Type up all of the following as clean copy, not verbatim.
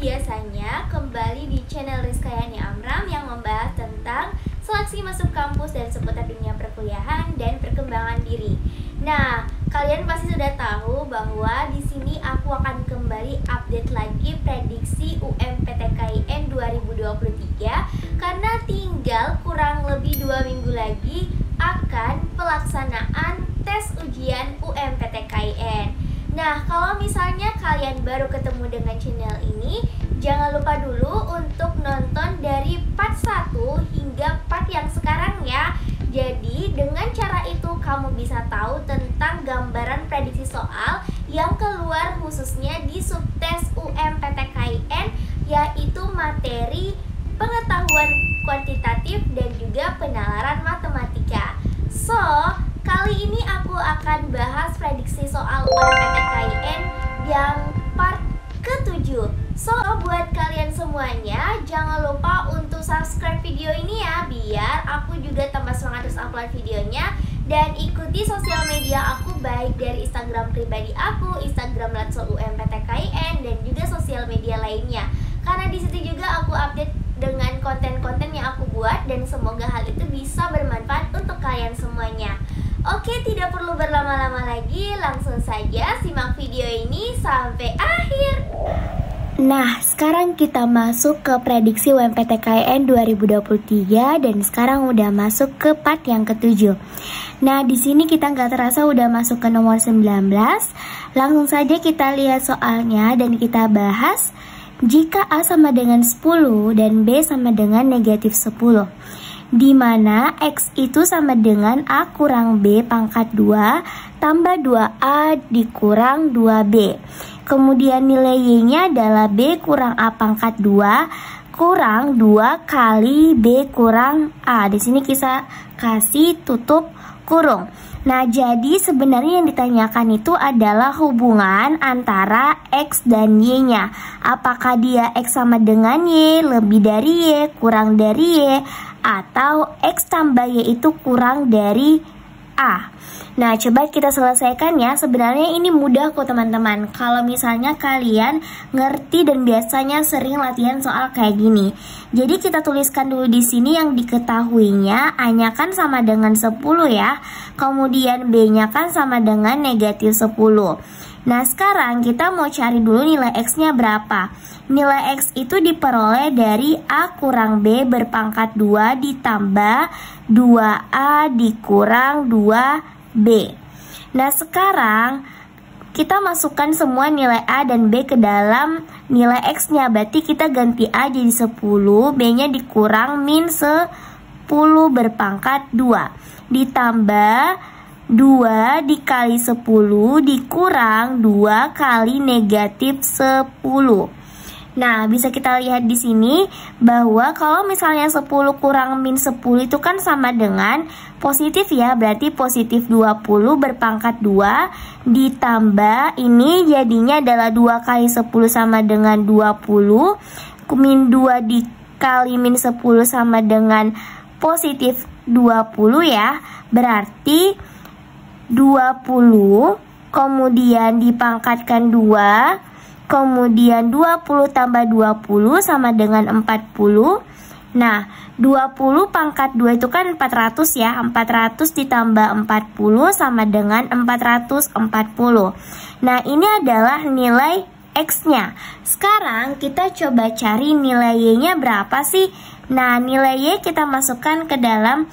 biasanya kembali di channel Rizkayani Amram yang membahas tentang seleksi masuk kampus dan seputar dunia perkuliahan dan perkembangan diri. Nah, kalian pasti sudah tahu bahwa di sini aku akan kembali update lagi prediksi UMPTKIN 2023 karena tinggal kurang lebih 2 minggu lagi akan pelaksanaan tes ujian UMPTKIN. Nah, kalau misalnya kalian baru ketemu dengan channel ini, jangan lupa dulu untuk nonton dari part 1 hingga part yang sekarang ya. Jadi, dengan cara itu kamu bisa tahu tentang gambaran prediksi soal yang keluar khususnya di subtes UMPTKIN, yaitu materi pengetahuan kuantitatif dan juga penalaran matematika. So, kali ini aku akan bahas prediksi soal UMPTKIN yang part ke-7. So, buat kalian semuanya, jangan lupa untuk subscribe video ini ya, biar aku juga tambah semangat terus upload videonya. Dan ikuti sosial media aku, baik dari Instagram pribadi aku, Instagram @UMPTKIN, dan juga sosial media lainnya. Karena di situ juga aku update dengan konten-konten yang aku buat, dan semoga hal itu bisa bermanfaat untuk kalian semuanya. Oke, tidak perlu berlama-lama lagi, langsung saja simak video ini sampai akhir. Nah, sekarang kita masuk ke prediksi UMPTKIN 2023 dan sekarang udah masuk ke part yang ke-7. Nah, di sini kita nggak terasa udah masuk ke nomor 19. Langsung saja kita lihat soalnya dan kita bahas. Jika A sama dengan 10 dan B sama dengan negatif 10, di mana X itu sama dengan A kurang B pangkat 2 tambah 2A dikurang 2B. Kemudian nilai Y-nya adalah B kurang A pangkat 2 kurang 2 kali B kurang A. Di sini kita kasih tutup kurung. Nah, jadi sebenarnya yang ditanyakan itu adalah hubungan antara X dan Y-nya. Apakah dia X sama dengan Y, lebih dari Y, kurang dari Y, atau X tambah Y itu kurang dari A. Nah, coba kita selesaikan ya. Sebenarnya ini mudah kok teman-teman. Kalau misalnya kalian ngerti dan biasanya sering latihan soal kayak gini. Jadi kita tuliskan dulu di sini yang diketahuinya. A-nya kan sama dengan 10 ya. Kemudian B-nya kan sama dengan negatif 10. Nah, sekarang kita mau cari dulu nilai X-nya berapa. Nilai X itu diperoleh dari A kurang B berpangkat 2 ditambah 2A dikurang 2B. Nah, sekarang kita masukkan semua nilai A dan B ke dalam nilai X-nya. Berarti kita ganti A jadi 10, B-nya dikurang min 10 berpangkat 2. Ditambah 2 dikali 10 dikurang 2 kali negatif 10. Nah, bisa kita lihat di sini bahwa kalau misalnya 10 kurang min 10 itu kan sama dengan positif ya. Berarti positif 20 berpangkat 2 ditambah ini jadinya adalah 2 kali 10 sama dengan 20. Min 2 dikali min 10 sama dengan positif 20 ya. Berarti 20 kemudian dipangkatkan 2, kemudian 20 tambah 20 sama dengan 40. Nah, 20 pangkat 2 itu kan 400 ya. 400 ditambah 40 sama dengan 440. Nah, ini adalah nilai X-nya. Sekarang kita coba cari nilai Y-nya berapa sih? Nah, nilai Y kita masukkan ke dalam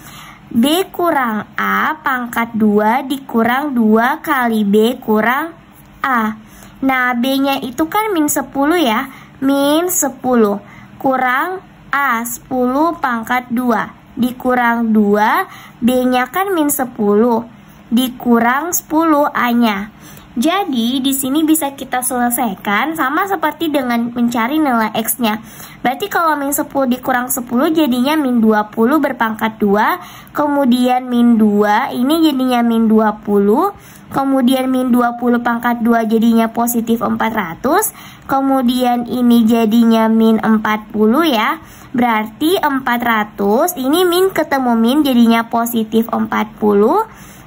B kurang A pangkat 2 dikurang 2 kali B kurang A. Nah, B-nya itu kan min 10 ya. Min 10 kurang A 10 pangkat 2 dikurang 2. B-nya kan min 10 dikurang 10 A-nya. Jadi, di sini bisa kita selesaikan sama seperti dengan mencari nilai X-nya. Berarti kalau min 10 dikurang 10 jadinya min 20 berpangkat 2. Kemudian min 2, ini jadinya min 20. Kemudian min 20 pangkat 2 jadinya positif 400. Kemudian ini jadinya min 40 ya. Berarti 400, ini min ketemu min jadinya positif 40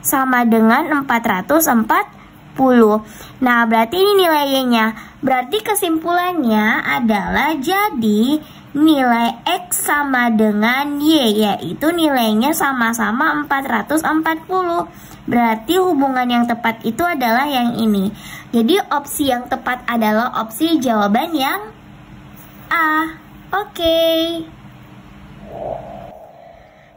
sama dengan 440. Nah, berarti ini nilai Y-nya. Berarti kesimpulannya adalah jadi nilai X sama dengan Y, yaitu nilainya sama-sama 440. Berarti hubungan yang tepat itu adalah yang ini. Jadi opsi yang tepat adalah opsi jawaban yang A. Oke.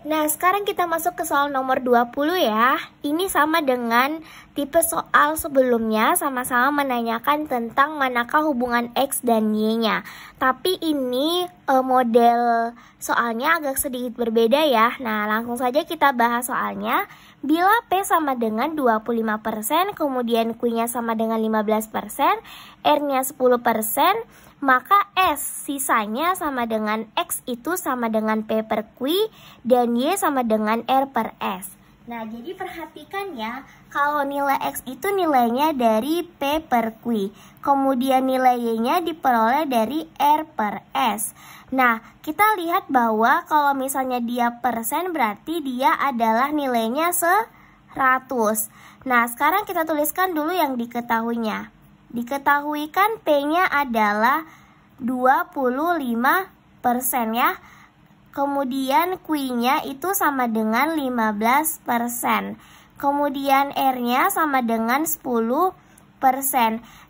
Nah, sekarang kita masuk ke soal nomor 20 ya. Ini sama dengan tipe soal sebelumnya, sama-sama menanyakan tentang manakah hubungan X dan Y-nya. Tapi ini model soalnya agak sedikit berbeda ya. Nah, langsung saja kita bahas soalnya. Bila P sama dengan 25%, kemudian Q-nya sama dengan 15%, R-nya 10%, maka S sisanya sama dengan X itu sama dengan P per Q dan Y sama dengan R per S. Nah, jadi perhatikan ya, kalau nilai X itu nilainya dari P per Q, kemudian nilai Y-nya diperoleh dari R per S. Nah, kita lihat bahwa kalau misalnya dia persen berarti dia adalah nilainya 100. Nah, sekarang kita tuliskan dulu yang diketahuinya. Diketahui kan P-nya adalah 25% ya. Kemudian Q-nya itu sama dengan 15%. Kemudian R-nya sama dengan 10%.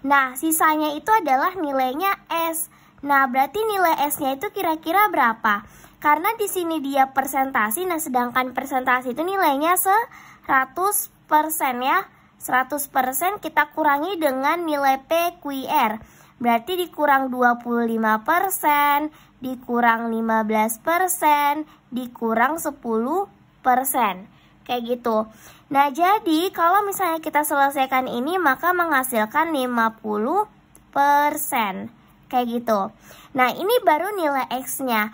Nah, sisanya itu adalah nilainya S. Nah, berarti nilai S-nya itu kira-kira berapa? Karena di sini dia persentasi, nah sedangkan persentasi itu nilainya 100% ya. 100% kita kurangi dengan nilai PQR. Berarti dikurang 25%, dikurang 15%, dikurang 10%. Kayak gitu. Nah, jadi kalau misalnya kita selesaikan ini maka menghasilkan 50%. Kayak gitu. Nah, ini baru nilai X-nya.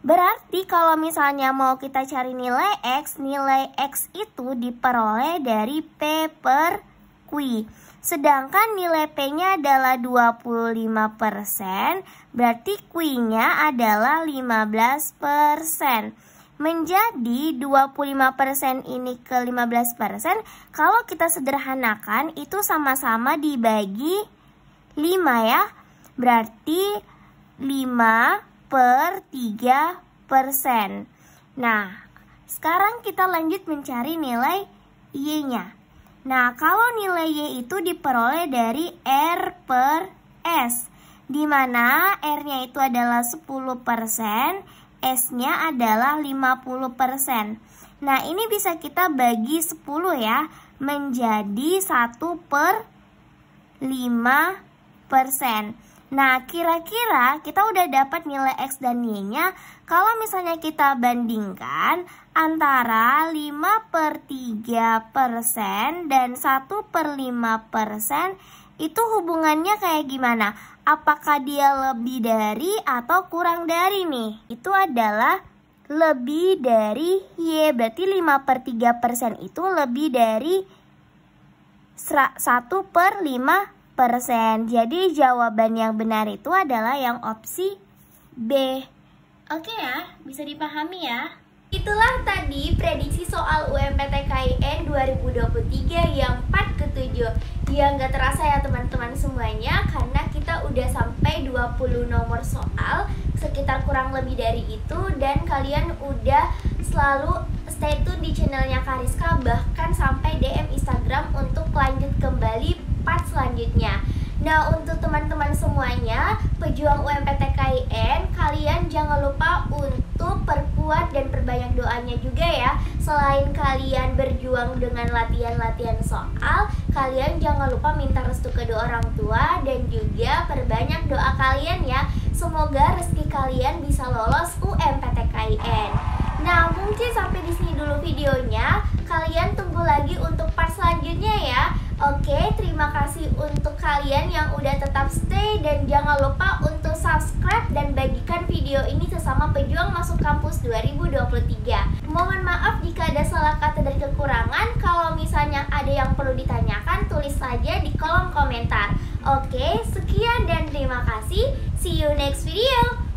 Berarti kalau misalnya mau kita cari nilai X itu diperoleh dari P per Q. Sedangkan nilai P-nya adalah 25%, berarti Q-nya adalah 15%. Menjadi 25% ini ke 15%, kalau kita sederhanakan itu sama-sama dibagi 5 ya. Berarti 5 per 3%. Nah, sekarang kita lanjut mencari nilai Y-nya. Nah, kalau nilai Y itu diperoleh dari R per S, di mana R-nya itu adalah 10%, S-nya adalah 50%. Nah, ini bisa kita bagi 10 ya, menjadi 1 per 5%. Nah, kira-kira kita udah dapat nilai X dan Y-nya. Kalau misalnya kita bandingkan antara 5 per 3% dan 1 per 5%, itu hubungannya kayak gimana? Apakah dia lebih dari atau kurang dari nih? Itu adalah lebih dari Y. Berarti 5 per 3% itu lebih dari 1 per 5%. Jadi jawaban yang benar itu adalah yang opsi B. Oke ya, bisa dipahami ya. Itulah tadi prediksi soal UMPTKIN 2023 yang part ke-7. Ya nggak terasa ya teman-teman semuanya, karena kita udah sampai 20 nomor soal, sekitar kurang lebih dari itu. Dan kalian udah selalu stay tune di channelnya Kariska, bahkan sampai DM Instagram untuk lanjut kembali part selanjutnya. Nah, untuk teman-teman semuanya, pejuang UMPTKIN, kalian jangan lupa untuk perkuat dan perbanyak doanya juga ya. Selain kalian berjuang dengan latihan-latihan soal, kalian jangan lupa minta restu kedua orang tua dan juga perbanyak doa kalian ya. Semoga rezeki kalian bisa lolos UMPTKIN. Nah, mungkin sampai di sini dulu videonya. Kalian tunggu lagi untuk part selanjutnya ya. Oke, terima kasih untuk kalian yang udah tetap stay, dan jangan lupa untuk subscribe dan bagikan video ini sesama pejuang masuk kampus 2023. Mohon maaf jika ada salah kata dan kekurangan. Kalau misalnya ada yang perlu ditanyakan, tulis saja di kolom komentar. Oke, sekian dan terima kasih. See you next video.